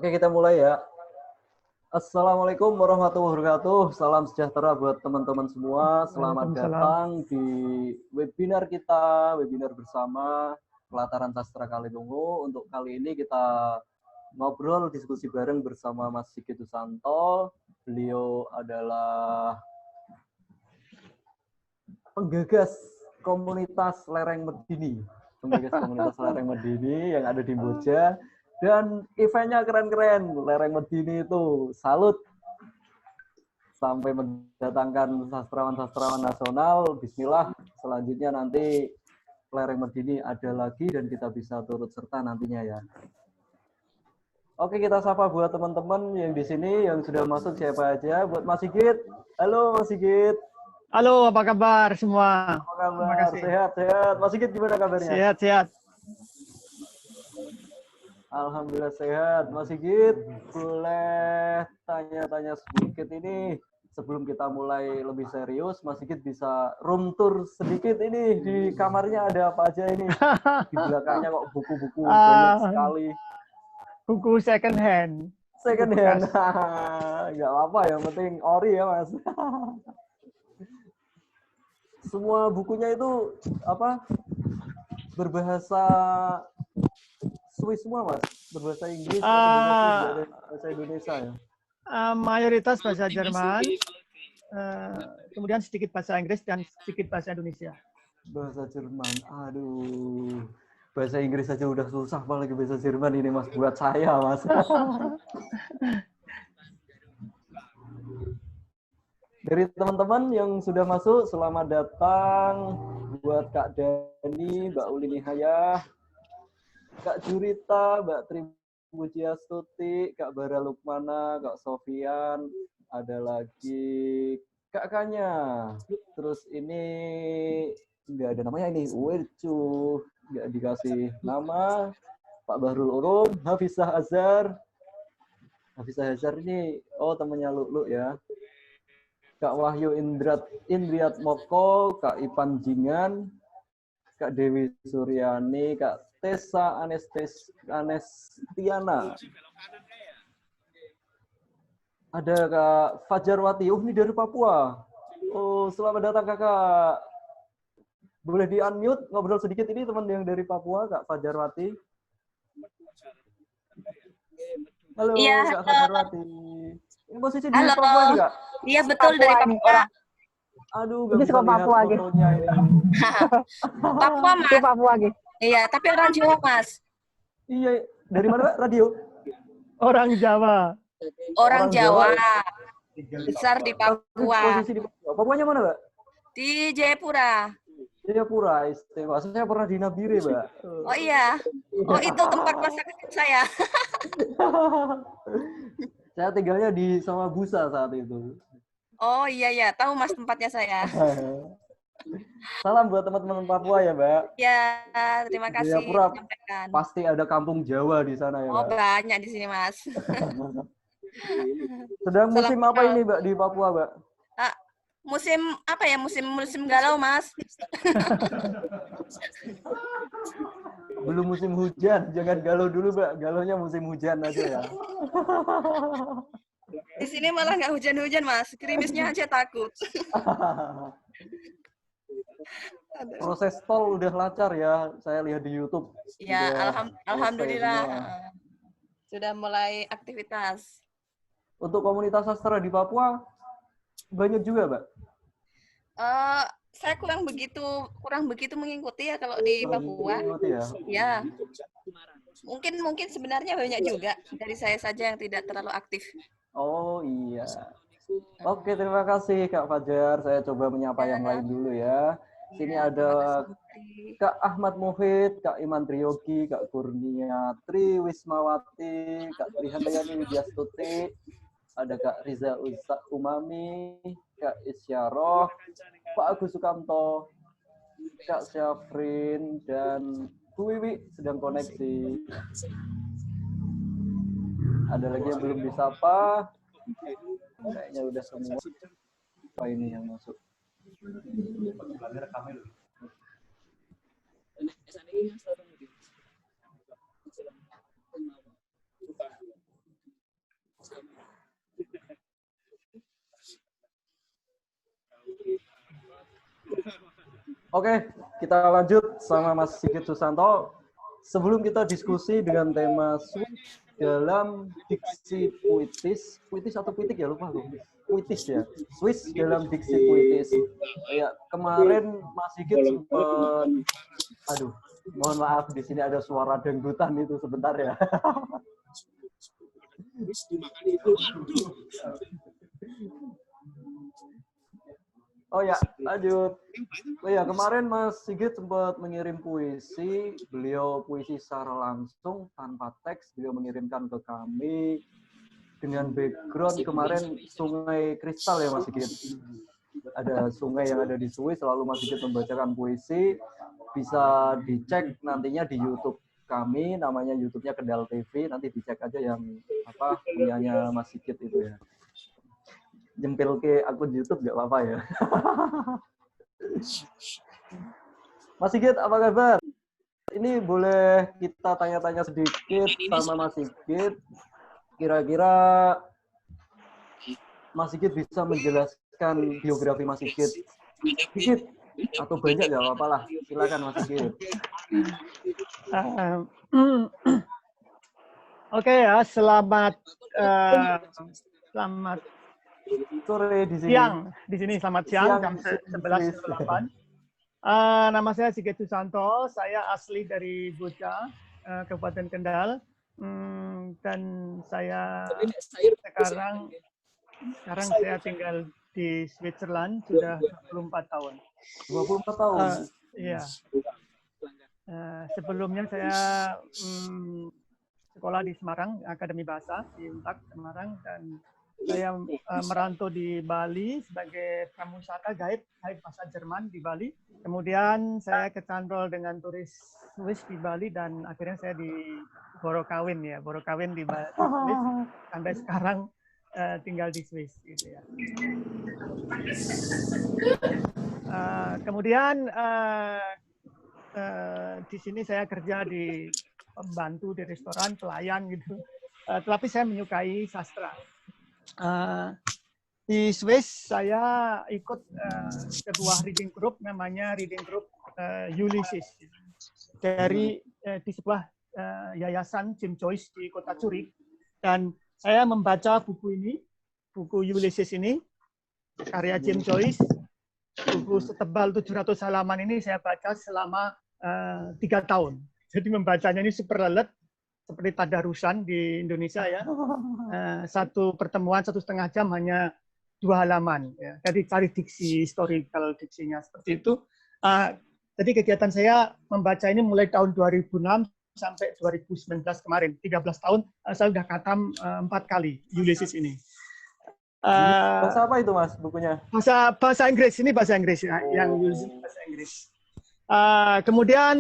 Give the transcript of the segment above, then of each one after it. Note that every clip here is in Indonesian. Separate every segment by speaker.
Speaker 1: Oke, kita mulai ya. Assalamualaikum warahmatullahi wabarakatuh. Salam sejahtera buat teman-teman semua. Selamat datang di webinar kita, webinar bersama Pelataran Sastra Kalibungu. Untuk kali ini kita ngobrol, diskusi bareng bersama Mas Sigit Susanto. Beliau adalah penggagas komunitas Lereng Medini. Penggagas komunitas Lereng Medini yang ada di Boja. Dan eventnya keren-keren. Lereng Medini itu salut. Sampai mendatangkan sastrawan-sastrawan nasional. Bismillah. Selanjutnya nanti Lereng Medini ada lagi dan kita bisa turut serta nantinya ya. Oke, kita sapa buat teman-teman yang di sini yang sudah masuk siapa aja. Buat Mas Sigit. Halo Mas Sigit.
Speaker 2: Halo, apa kabar semua?
Speaker 1: Apa kabar? Sehat-sehat. Mas Sigit gimana kabarnya?
Speaker 2: Sehat-sehat.
Speaker 1: Alhamdulillah sehat. Mas Sigit, boleh tanya-tanya sedikit ini sebelum kita mulai lebih serius. Mas Sigit bisa room tour sedikit ini di kamarnya ada apa aja ini? Di belakangnya kok buku-buku banyak sekali.
Speaker 2: Buku second hand.
Speaker 1: Second hand. Nggak apa-apa, yang penting ori ya Mas. Semua bukunya itu apa? Berbahasa Swiss semua Mas, berbahasa Inggris atau bahasa Indonesia ya?
Speaker 2: Mayoritas bahasa Jerman, kemudian sedikit bahasa Inggris dan sedikit bahasa Indonesia.
Speaker 1: Bahasa Jerman, aduh, bahasa Inggris saja udah susah, apalagi bahasa Jerman ini Mas buat saya Mas. Dari teman-teman yang sudah masuk, selamat datang buat Kak Dani, Mbak Uli Nihayah, Kak Jurita, Mbak Trimujiastuti, Kak Bara Lukmana, Kak Sofian, ada lagi Kak Kanya. Terus ini nggak ada namanya ini, Wircu, nggak dikasih nama. Pak Bahrul Urum, Hafizah Azhar. Hafizah Azhar ini, oh temannya Lulu ya. Kak Wahyu Indriat Moko, Kak Ipan Jingan, Kak Dewi Suryani, Kak Tessa Anestiana. Ada Kak Fajarwati, ini dari Papua. Oh, selamat datang Kakak. Boleh di-unmute, ngobrol sedikit ini teman yang dari Papua, Kak Fajarwati. Halo, ya, Kak Fajarwati. Ini posisi di Papua nih, Kak?
Speaker 3: Iya, betul, dari Papua.
Speaker 1: Aduh, gak bisa lihat fotonya ini.
Speaker 3: Papua, Mas.
Speaker 4: Itu Papua, gitu.
Speaker 3: Iya, tapi orang Jawa, Mas.
Speaker 1: Iya, dari mana, Pak? Radio?
Speaker 2: Orang Jawa.
Speaker 3: Orang Jawa. Besar di Papua.
Speaker 1: Posisi di Papua. Papuanya mana, Mbak?
Speaker 3: Di Jayapura.
Speaker 1: Jayapura, istimewa. Saya pernah di Nabire, Mbak.
Speaker 3: Oh iya. Oh, itu tempat masa kecil saya.
Speaker 1: Saya tinggalnya di Samabusa saat itu.
Speaker 3: Oh iya ya, tahu Mas tempatnya saya.
Speaker 1: Salam buat teman-teman Papua ya, Mbak.
Speaker 3: Ya, terima kasih.
Speaker 1: Jayapura pasti ada kampung Jawa di sana ya, Mbak.
Speaker 3: Oh, banyak di sini, Mas.
Speaker 1: Sedang musim apa ini, Mbak, di Papua, Mbak?
Speaker 3: Musim apa ya? Musim galau, Mas.
Speaker 1: Belum musim hujan, jangan galau dulu, Mbak. Galaunya musim hujan aja ya.
Speaker 3: Di sini malah nggak hujan-hujan, Mas. Gerimisnya aja takut.
Speaker 1: Proses tol udah lancar ya, saya lihat di YouTube.
Speaker 3: Ya, alhamdulillah. Sudah mulai aktivitas.
Speaker 1: Untuk komunitas sastra di Papua, banyak juga, Mbak?
Speaker 3: Saya kurang begitu mengikuti ya kalau di Papua. Ya. Mungkin sebenarnya banyak juga dari saya saja yang tidak terlalu aktif.
Speaker 1: Oh iya. Oke, terima kasih Kak Fajar. Saya coba menyapa yang lain dulu ya. Sini ada Kak Ahmad Muhid, Kak Iman Triyogi, Kak Kurnia Tri Wismawati, Kak Trihandayani Widyastuti, ada Kak Riza Umami, Kak Isyaroh, Pak Agus Sukamto, Kak Syafrin, dan Bu Wiwi sedang koneksi. Ada lagi yang belum disapa. Kayaknya udah semua. Apa ini yang masuk? Oke, kita lanjut sama Mas Sigit Susanto. Sebelum kita diskusi dengan tema switch dalam diksi puitis, puitis atau puitik ya lupa loh. Puitis ya, switch dalam diksi puitis. Kayak kemarin Mas Sigit sempat, aduh, mohon maaf di sini ada suara dangdutan itu sebentar ya. Oh ya, lanjut. Oh ya, kemarin Mas Sigit sempat mengirim puisi. Beliau puisi secara langsung, tanpa teks. Beliau mengirimkan ke kami dengan background kemarin Sungai Kristal ya Mas Sigit. Ada sungai yang ada di Swiss, selalu Mas Sigit membacakan puisi. Bisa dicek nantinya di YouTube kami, namanya YouTube-nya Kendal TV. Nanti dicek aja yang punyanya Mas Sigit itu ya. Jempil ke akun YouTube nggak apa-apa ya. Mas Sigit, apa kabar? Ini boleh kita tanya-tanya sedikit sama Mas Sigit. Kira-kira Mas Sigit bisa menjelaskan biografi Mas Sigit sedikit atau banyak nggak apa-apa lah. Silakan Mas Sigit.
Speaker 2: Oke ya, selamat
Speaker 1: sore di sini.
Speaker 2: siang di sini, selamat siang jam 11.08. Nama saya Sigit Susanto, saya asli dari Buca, Kabupaten Kendal, dan saya sekarang saya tinggal di Switzerland sudah 24 tahun.
Speaker 1: 24 tahun.
Speaker 2: Iya. Sebelumnya saya sekolah di Semarang, Akademi Bahasa di Untak Semarang, dan saya merantau di Bali sebagai pramusaka guide bahasa Jerman di Bali. Kemudian saya kecantol dengan turis Swiss di Bali dan akhirnya saya di Borokawin di Bali, Swiss, sampai sekarang tinggal di Swiss gitu ya. Kemudian di sini saya kerja di pembantu di restoran, pelayan gitu. Tetapi saya menyukai sastra. Di Swiss saya ikut sebuah reading group, namanya reading group Ulysses, dari di sebuah yayasan Jim Joyce di kota Zurich, dan saya membaca buku Ulysses ini, karya Jim Joyce. Buku setebal 700 halaman ini saya baca selama 3 tahun. Jadi membacanya ini super lelet, seperti tadarusan di Indonesia ya. Satu pertemuan 1,5 jam hanya 2 halaman. Ya. Jadi cari diksi, historical diksinya seperti itu. Jadi kegiatan saya membaca ini mulai tahun 2006 sampai 2019 kemarin. 13 tahun saya sudah khatam 4 kali Ulysses ini.
Speaker 1: Bahasa apa itu Mas bukunya?
Speaker 2: Bahasa Inggris, ini bahasa Inggris ya, yang Ulysses bahasa Inggris. Kemudian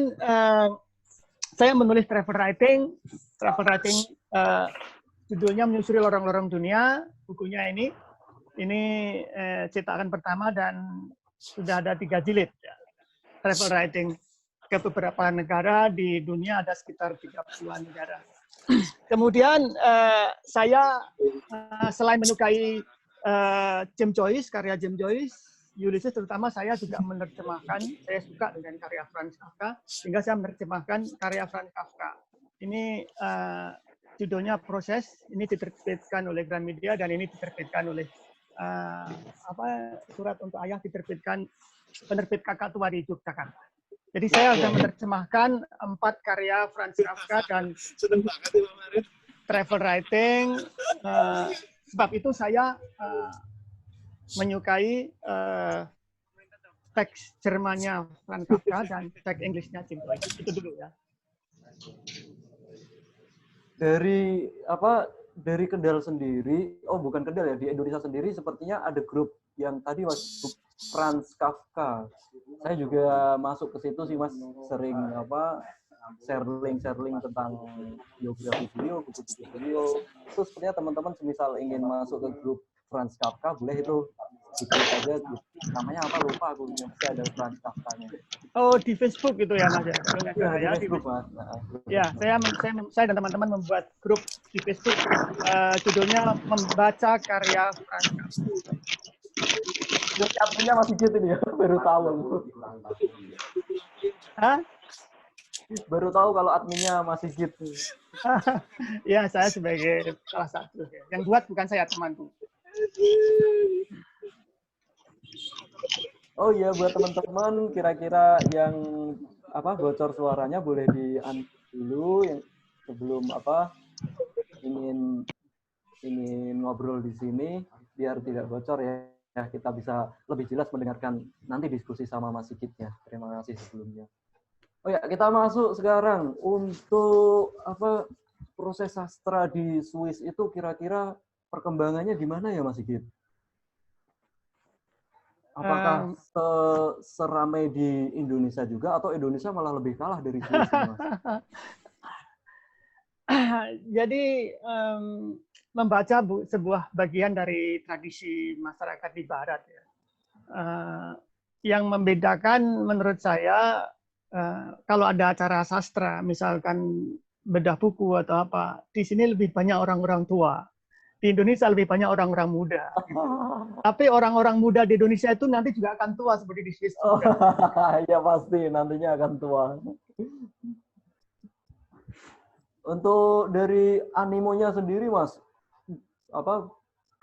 Speaker 2: saya menulis travel writing, judulnya Menyusuri Lorong-Lorong Dunia. Bukunya ini cetakan pertama dan sudah ada 3 jilid. Ya. Travel writing ke beberapa negara di dunia, ada sekitar 30-an negara. Kemudian saya selain menyukai Jim Joyce, karya Jim Joyce, Ulysses terutama saya juga menerjemahkan, saya suka dengan karya Franz Kafka, sehingga saya menerjemahkan karya Franz Kafka. Ini judulnya Proses, ini diterbitkan oleh Gramedia dan ini diterbitkan oleh Surat untuk Ayah, diterbitkan penerbit Kakak Tua di Yogyakarta. Jadi saya sudah menerjemahkan 4 karya Franz Kafka dan travel writing. Sebab itu saya menyukai teks Jermannya Franz Kafka dan teks Inggrisnya Jim Joyce. Itu dulu ya.
Speaker 1: Dari Kendal sendiri, bukan Kendal ya, di Indonesia sendiri sepertinya ada grup yang tadi Mas Franz Kafka. Saya juga masuk ke situ sih Mas, sering sharing tentang biografi beliau, buku-buku beliau. Itu sepertinya teman-teman semisal ingin masuk ke grup Franz Kafka, boleh itu diklik aja namanya apa lupa aku, pasti ada iklan sastranya.
Speaker 2: Oh, di Facebook gitu ya Mas ya? Kalau nggak
Speaker 1: Ya,
Speaker 2: salah
Speaker 1: di
Speaker 2: ya.
Speaker 1: Facebook Mas.
Speaker 2: Ya, saya dan teman-teman membuat grup di Facebook, judulnya membaca karya Franz Kafka.
Speaker 1: Adminnya masih gitu nih ya, baru tahu.
Speaker 2: Hah?
Speaker 1: Baru tahu kalau adminnya masih gitu.
Speaker 2: Ya, saya sebagai salah satu. Yang buat bukan saya, temanku.
Speaker 1: Oh iya, buat teman-teman kira-kira yang bocor suaranya boleh di-unmute dulu yang sebelum ingin ngobrol di sini biar tidak bocor ya. Ya, kita bisa lebih jelas mendengarkan nanti diskusi sama Mas Sigit ya. Terima kasih sebelumnya. Oh ya, kita masuk sekarang untuk proses sastra di Swiss itu kira-kira perkembangannya gimana ya Mas Sigit? Apakah seramai di Indonesia juga atau Indonesia malah lebih kalah dari Swiss, Mas?
Speaker 2: Jadi membaca sebuah bagian dari tradisi masyarakat di Barat ya. Yang membedakan menurut saya kalau ada acara sastra, misalkan bedah buku atau apa, di sini lebih banyak orang-orang tua. Di Indonesia lebih banyak orang-orang muda. Tapi orang-orang muda di Indonesia itu nanti juga akan tua seperti di Swiss juga.
Speaker 1: Ya pasti nantinya akan tua. Untuk dari animonya sendiri, Mas,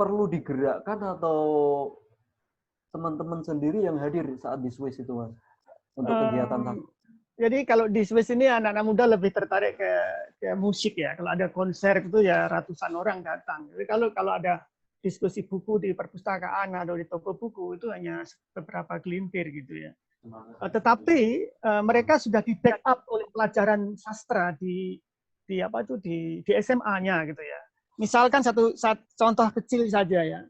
Speaker 1: perlu digerakkan atau teman-teman sendiri yang hadir saat di Swiss itu, Mas, untuk kegiatan?
Speaker 2: Jadi kalau di Swiss ini anak-anak muda lebih tertarik ke musik ya. Kalau ada konser itu ya ratusan orang datang. Jadi kalau ada diskusi buku di perpustakaan atau di toko buku itu hanya beberapa gelintir gitu ya. Tetapi mereka sudah di backup oleh pelajaran sastra di SMA-nya gitu ya. Misalkan satu contoh kecil saja ya.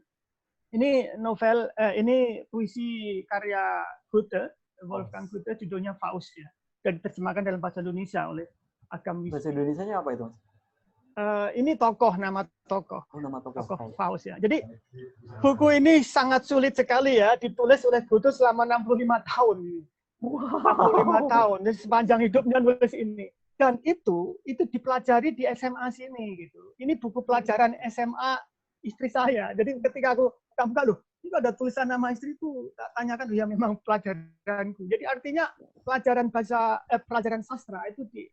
Speaker 2: Ini novel, ini puisi karya Goethe, Wolfgang Goethe, judulnya Faust ya. Dan diterjemahkan dalam bahasa Indonesia oleh Agam Wisnu.
Speaker 1: Bahasa Indonesianya apa itu, Mas?
Speaker 2: Ini nama tokoh.
Speaker 1: Oh, nama
Speaker 2: tokoh Faust ya. Jadi buku ini sangat sulit sekali ya, ditulis oleh Goethe selama 65 tahun. Wow. 65 tahun, jadi sepanjang hidupnya nulis ini. Dan itu dipelajari di SMA sini gitu. Ini buku pelajaran SMA istri saya. Jadi ketika aku buka loh, itu ada tulisan nama istriku. Tak tanyakan, ya memang pelajaranku. Jadi artinya pelajaran sastra itu di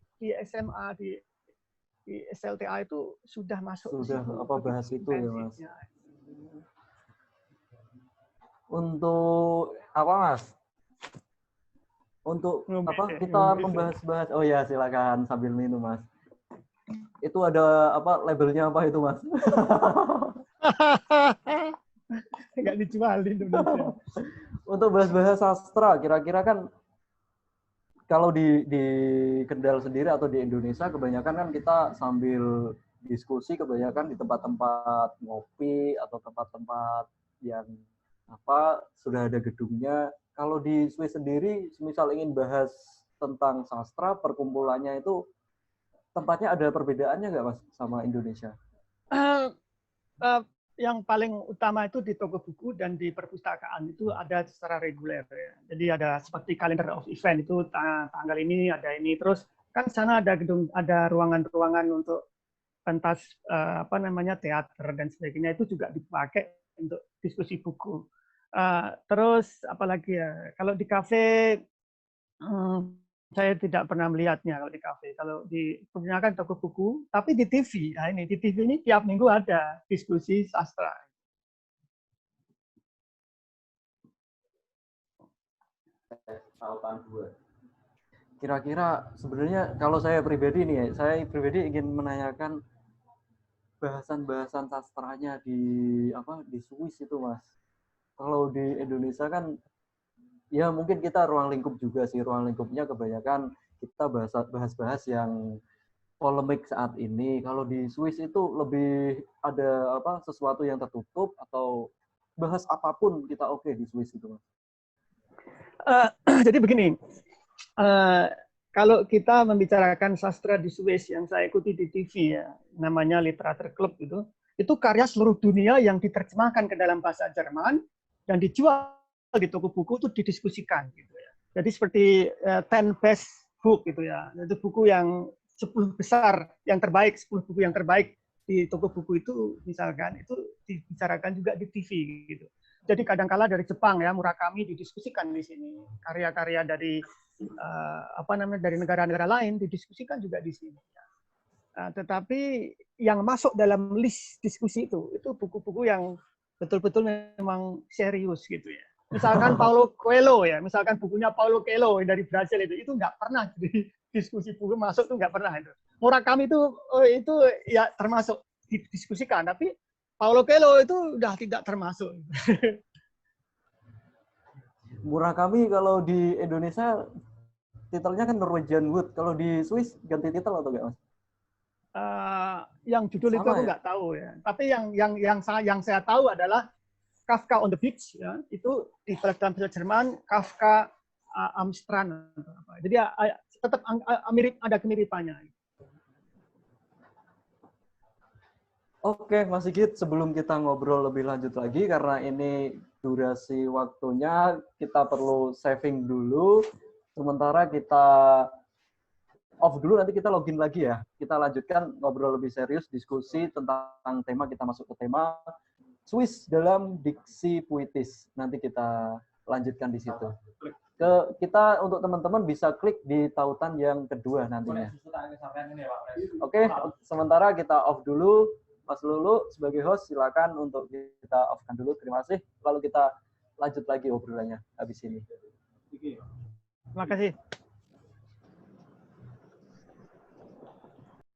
Speaker 2: SMA di SLTA itu sudah masuk.
Speaker 1: Sudah bahas itu ya, Mas. Untuk apa, Mas? Untuk kita membahas-bahas. Oh ya, silakan sambil minum, Mas. Itu ada labelnya apa itu, Mas?
Speaker 2: Nggak dijual di Indonesia.
Speaker 1: Untuk bahas-bahas sastra, kira-kira kan kalau di Kendal sendiri atau di Indonesia kebanyakan kan kita sambil diskusi kebanyakan di tempat-tempat ngopi atau tempat-tempat yang sudah ada gedungnya. Kalau di Swiss sendiri, misal ingin bahas tentang sastra, perkumpulannya itu tempatnya ada perbedaannya nggak, Mas, sama Indonesia?
Speaker 2: Yang paling utama itu di toko buku dan di perpustakaan itu ada secara reguler ya. Jadi ada seperti calendar of event itu tanggal ini ada ini, terus kan sana ada gedung, ada ruangan-ruangan untuk pentas teater dan sebagainya, itu juga dipakai untuk diskusi buku. Terus apalagi ya, kalau di kafe saya tidak pernah melihatnya kalau di kafe. Kalau di kebanyakan toko buku, tapi di TV, nah ini di TV ini tiap minggu ada diskusi sastra.
Speaker 1: Kira-kira sebenarnya kalau saya pribadi ingin menanyakan bahasan-bahasan sastranya di Swiss itu, Mas. Kalau di Indonesia kan ya mungkin kita ruang lingkup juga sih, ruang lingkupnya kebanyakan kita bahas-bahas yang polemik saat ini. Kalau di Swiss itu lebih ada sesuatu yang tertutup atau bahas apapun kita oke di Swiss itu, Mas.
Speaker 2: Jadi begini, kalau kita membicarakan sastra di Swiss yang saya ikuti di TV ya, namanya Literatur Club itu karya seluruh dunia yang diterjemahkan ke dalam bahasa Jerman dan dijual di toko buku itu didiskusikan gitu ya. Jadi seperti 10 best book gitu ya. Itu buku yang 10 besar yang terbaik, 10 buku yang terbaik di toko buku itu misalkan itu dibicarakan juga di TV gitu. Jadi kadangkala dari Jepang ya Murakami didiskusikan di sini. Karya-karya dari dari negara-negara lain didiskusikan juga di sini. Tetapi yang masuk dalam list diskusi itu buku-buku yang betul-betul memang serius gitu ya. Misalkan Paulo Coelho ya, misalkan bukunya Paulo Coelho dari Brasil itu nggak pernah jadi diskusi buku masuk tuh nggak pernah itu. Murakami itu ya termasuk didiskusikan, tapi Paulo Coelho itu udah tidak termasuk.
Speaker 1: Murakami kalau di Indonesia titelnya kan Norwegian Wood, kalau di Swiss ganti titel atau enggak, Mas?
Speaker 2: Yang judul itu aku nggak tahu ya. Tapi yang saya tahu adalah Kafka on the Beach ya, itu di dalam bahasa Jerman Kafka am Strand. Jadi tetap ada kemiripannya.
Speaker 1: Oke, Mas Sigit, sebelum kita ngobrol lebih lanjut lagi karena ini durasi waktunya kita perlu saving dulu. Sementara kita off dulu, nanti kita login lagi ya. Kita lanjutkan ngobrol lebih serius, diskusi tentang tema, kita masuk ke tema Swiss dalam diksi puitis. Nanti kita lanjutkan di situ. Kita untuk teman-teman bisa klik di tautan yang kedua nantinya. Oke, sementara kita off dulu. Mas Lulu sebagai host silakan untuk kita off-kan dulu. Terima kasih. Lalu kita lanjut lagi obrolannya habis ini.
Speaker 2: Terima kasih.